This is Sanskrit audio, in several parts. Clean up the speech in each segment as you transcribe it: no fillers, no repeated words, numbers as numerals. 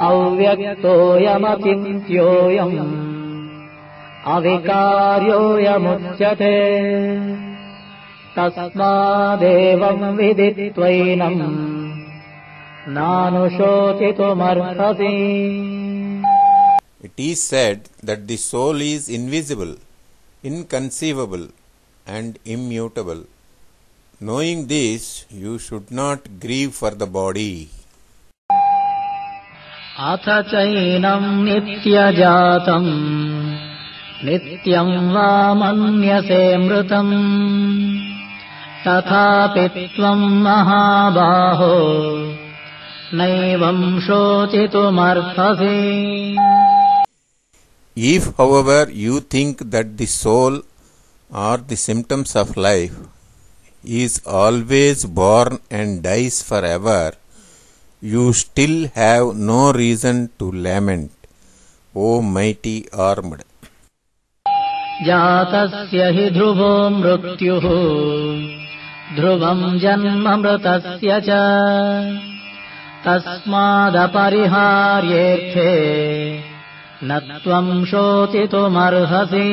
अव्यक्तोऽयमचिन्त्योऽयम् अविकार्योऽयमुच्यते तस्मादेवं विदित्वैनं नानुशोचितुमर्हसि. It is said that the soul is invisible, inconceivable, and immutable. Knowing this, you should not grieve for the body. अथ चैनं नित्यजातं नित्यं वा मन्यसे मृतम् तथापि त्वं महाबाहो नैवं शोचितुमर्हसि. If, however, you think that the soul or the symptoms of life is always born and dies forever, you still have no reason to lament, O mighty armed. जातस्य हि ध्रुवो मृत्युः ध्रुवं जन्म मृतस्य च तस्मादपरिहार्येऽर्थे न त्वं शोचितुमर्हसि.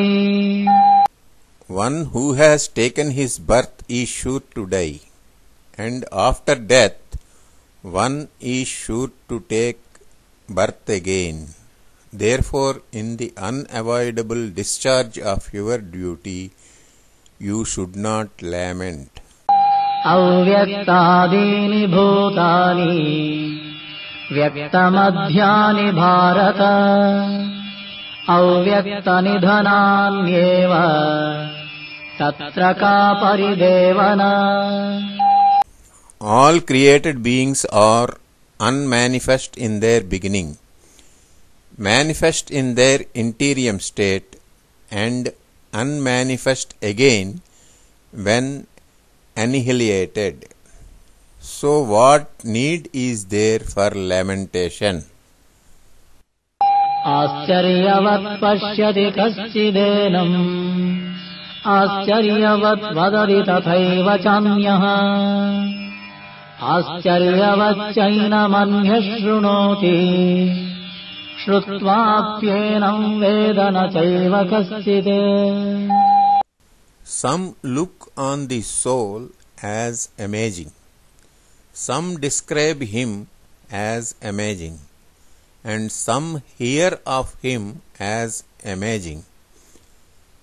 One who has taken his birth is sure to die, and after death one is sure to take birth again. Therefore, in the unavoidable discharge of your duty, you should not lament. अव्यक्तादीनि भूतानि व्यक्तमध्यानि भारत अव्यक्तनिधनान्येव तत्र का परिदेवना. All created beings are unmanifest in their beginning, manifest in their interim state, and unmanifest again when annihilated. So what need is there for lamentation? आश्चर्यवत् पश्यति कश्चिदेनम् आश्चर्यवत् वदति तथैव चान्यः आश्चर्यवच्चैनमन्यः शृणोति श्रुत्वाप्येनं वेद न चैव कश्चित्. Some look on the soul as amazing, some describe him as amazing, and some hear of him as amazing,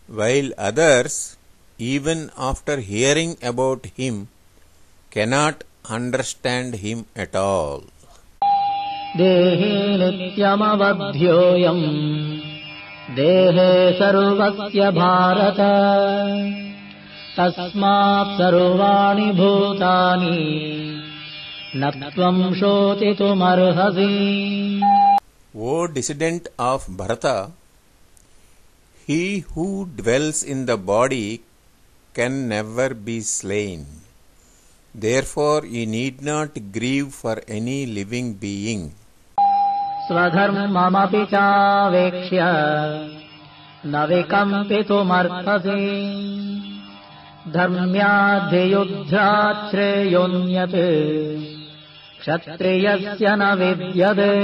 while others, even after hearing about him, cannot understand him at all. देहे नित्यमवध्योऽयम् देहे सर्वस्य भारत तस्मात् सर्वाणि भूतानि न त्वं शोचितुमर्हसि. O descendant of Bharata, he who dwells in the body can never be slain. Therefore, ye need not grieve for any living being. स्वधर्ममपि चावेक्ष्य न विकम्पितुमर्हसि धर्म्याद्धियुद्ध्यात् श्रेयोऽन्यत् क्षत्रियस्य न विद्यते.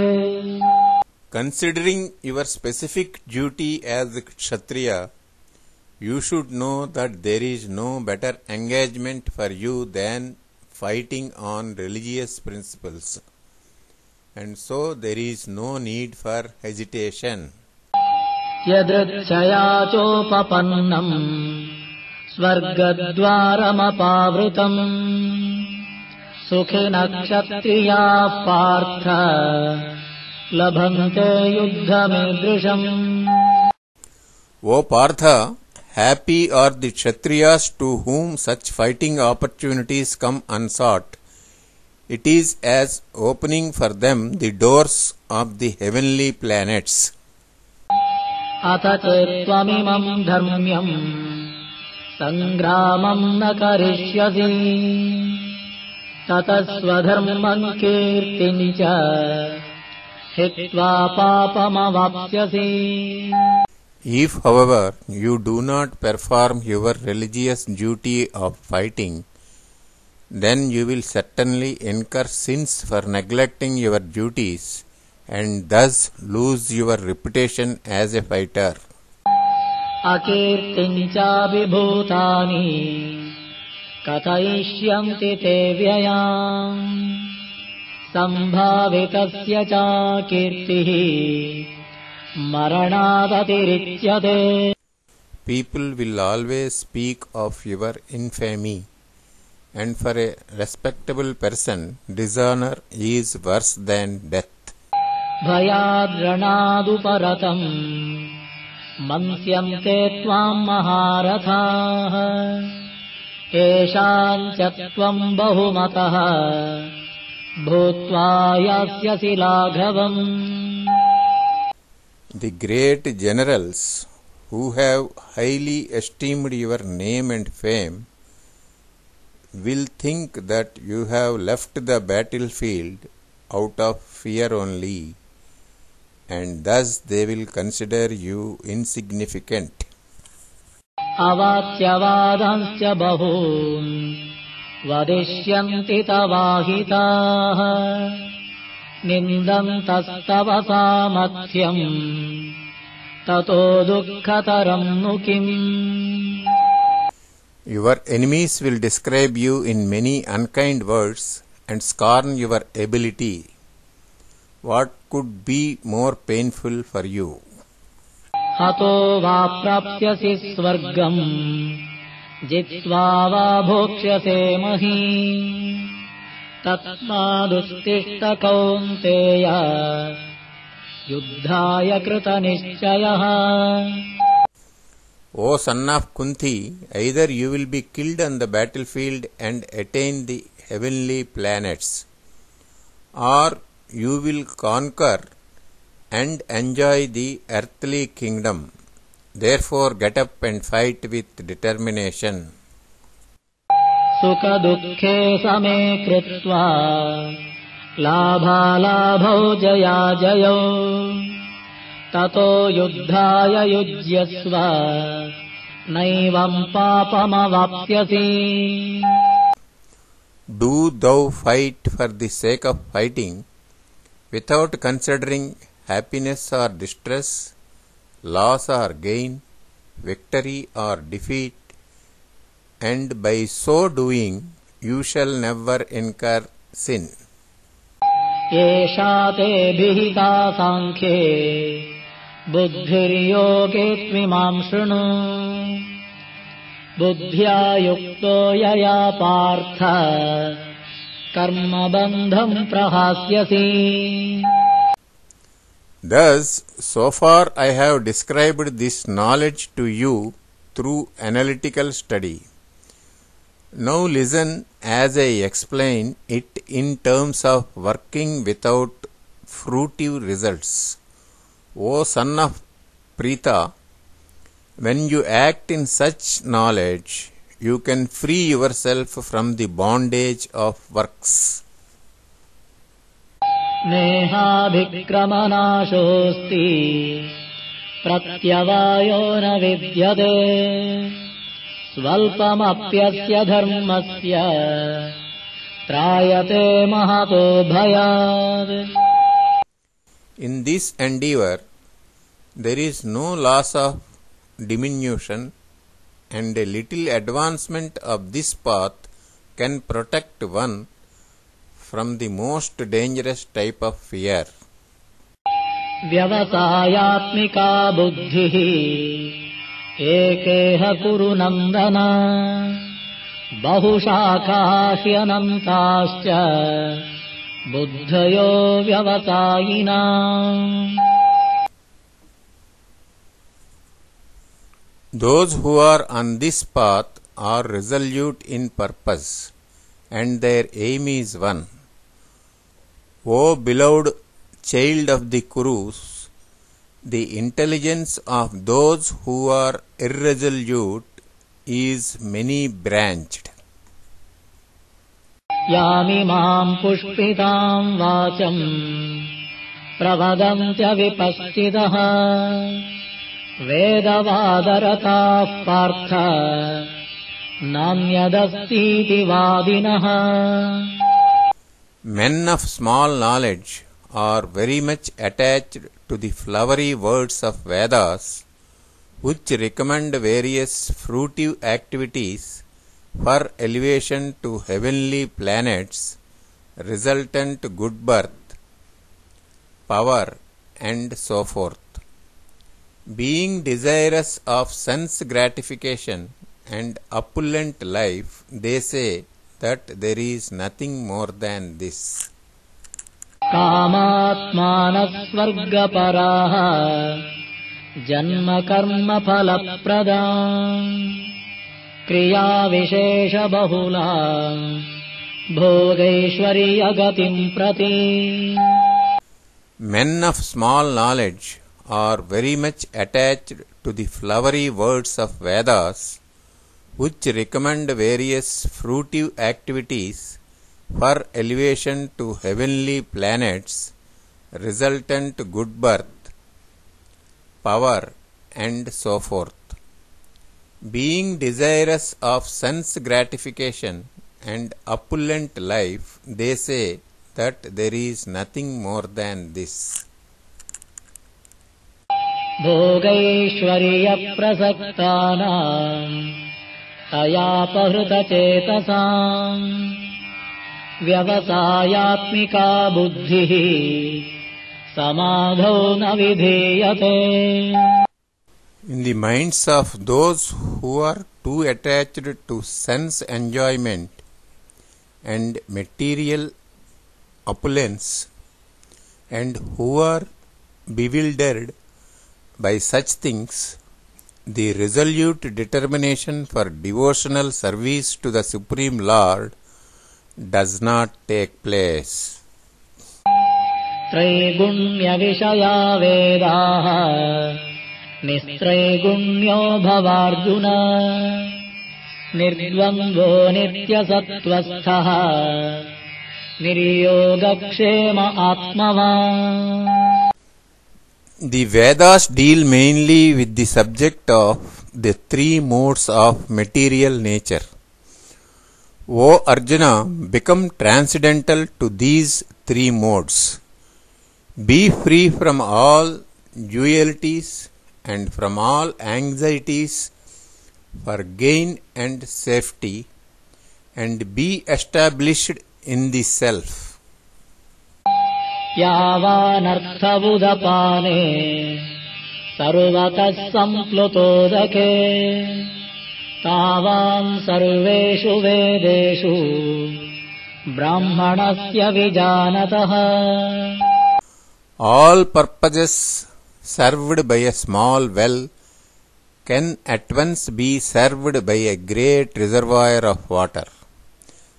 Considering your specific duty as a Kshatriya, you should know that there is no better engagement for you than fighting on religious principles, and so there is no need for hesitation. यदृच्छया चोपपन्नम् स्वर्गद्वारमपावृतम् सुखिनः क्षत्रियाः पार्थ लभन्ते युद्धमीदृशम्. O Partha, happy are the Kshatriyas to whom such fighting opportunities come unsought. It is as opening for them the doors of the heavenly planets. अथ चेत्त्वमिमं धर्म्यम् सङ्ग्रामं न करिष्यसि ततः स्वधर्मं कीर्तिं च हित्वा पापमवाप्स्यसि. If, however, you do not perform your religious duty of fighting, then you will certainly incur sins for neglecting your duties and thus lose your reputation as a fighter. अकीर्तिं चाभिभूतानि कथयिष्यन्ति ते व्ययाम् सम्भावितस्य च कीर्तिः मरणादतिरिच्यते. People will always speak of your infamy, and for a respectable person, dishonor is worse than death. भयाद्रणादुपरतम् मन्स्यन्ते त्वाम् महारथाः येषाम् च त्वम् बहुमतः भूत्वा यास्यसि लाघवम्. The great generals who have highly esteemed your name and fame will think that you have left the battlefield out of fear only, and thus they will consider you insignificant. अवाच्यवादांश्च बहून् वदिष्यन्ति तवाहिताः निन्दन्तस्तव सामर्थ्यम् ततो दुःखतरं नु किम्. Your enemies will describe you in many unkind words and scorn your ability. What could be more painful for you? हतो वा प्राप्स्यसि स्वर्गम् जित्वा वा भोक्ष्यसे महीम् तस्मादुत्तिष्ठ कौन्तेय युद्धाय कृतनिश्चयः. O son of Kunti, either you will be killed on the battlefield and attain the heavenly planets, or you will conquer and enjoy the earthly kingdom. Therefore get up and fight with determination. सुख दुःखे समे कृत्वा लाभालाभौ जयाजयौ ततो युद्धाय युज्यस्व नैवं पापमवाप्स्यसि. Do thou fight for the sake of fighting, without considering happiness or distress, loss or gain, victory or defeat, and by so doing you shall never incur sin. एषा ते विहिता साङ्ख्ये बुद्धिर्योगे त्विमां शृणु बुद्ध्या युक्तो यया पार्थ कर्मबन्धं प्रहास्यसि. Thus, so far I have described this knowledge to you through analytical study. Now listen as I explain it in terms of working without fruitive results. O son of Preetha, when you act in such knowledge, you can free yourself from the bondage of works. नेहाभिक्रमनाशोऽस्ति प्रत्यवायो न विद्यते स्वल्पमप्यस्य धर्मस्य त्रायते महतो भयात्. In this endeavor, there is no loss of diminution, and a little advancement of this path can protect one from the most dangerous type of fear. व्यवसायात्मिका बुद्धिः एकेह कुरु नन्दन बहुशाखाह्यनन्ताश्च बुद्धयो व्यवसायिनाम्. Those who are on this path are resolute in purpose, and their aim is one. O beloved child of the Kurus, the intelligence of those who are irresolute is many-branched. यामिमाम् पुष्पिताम् वाचम् प्रवदन्त्यविपश्चितः वेदवादरताः पार्थ नान्यदस्तीति वादिनः. Men of small knowledge are very much attached to the flowery words of Vedas, which recommend various fruitive activities for elevation to heavenly planets, resultant good birth, power, and so forth. Being desirous of sense gratification and opulent life, they say that there is nothing more than this. कामात्मानः स्वर्गपराः जन्म कर्म फलप्रदा क्रिया विशेष बहुला भोगैश्वर्यगतिं प्रति. Men of small knowledge are very much attached to the flowery words of Vedas, which recommend various fruitive activities for elevation to heavenly planets, resultant good birth, power, and so forth. Being desirous of sense gratification and opulent life, they say that there is nothing more than this. भोगैश्वर्यप्रसक्तानां तयापहृतचेतसां व्यवसायात्मिका बुद्धिः समाधौ न विधीयते. In the minds of those who are too attached to sense enjoyment and material opulence, and who are bewildered by such things, the resolute determination for devotional service to the Supreme Lord does not take place. त्रैगुण्यविषया वेदाः निस्त्रैगुण्यो भवार्जुन निर्द्वन्द्वो नित्यसत्त्वस्थः निर्योगक्षेम आत्मवान्. The Vedas deal mainly with the subject of the three modes of material nature. O Arjuna, become transcendental to these three modes. Be free from all dualities and from all anxieties for gain and safety, and be established in the self. यावानर्थबुधपाने सर्वतः सम्प्लुतोदके तावान् सर्वेषु वेदेषु ब्राह्मणस्य विजानतः. All purposes served by a small well can at once be served by a great reservoir of water.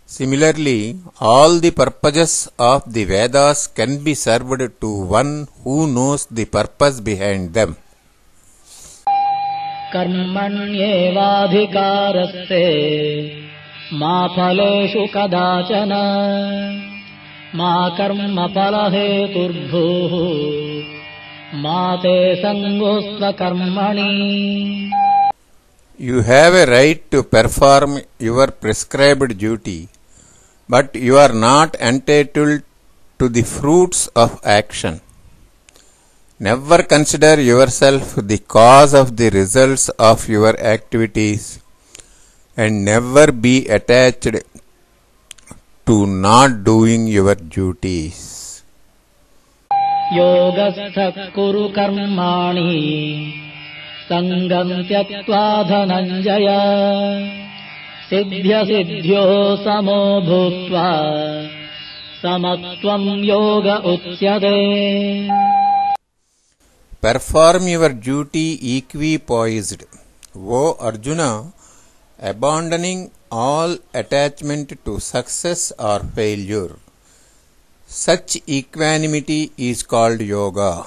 Similarly, all the purposes of the Vedas can be served to one who knows the purpose behind them. कर्मण्येवाधिकारस्ते मा फलेषु कदाचन मा कर्मफलहेतुर्भूः मा ते सङ्गोऽस्त्वकर्मणि. You have a right to perform your prescribed duty, but you are not entitled to the fruits of action. Never consider yourself the cause of the results of your activities, and never be attached to not doing your duties. योगस्थः कुरु कर्माणि सङ्गं त्यक्त्वा धनञ्जय सिद्ध्यसिद्ध्यो समो भूत्वा समत्वं योग उच्यते. Perform your duty equipoised, O Arjuna, abandoning all attachment to success or failure. Such equanimity is called yoga.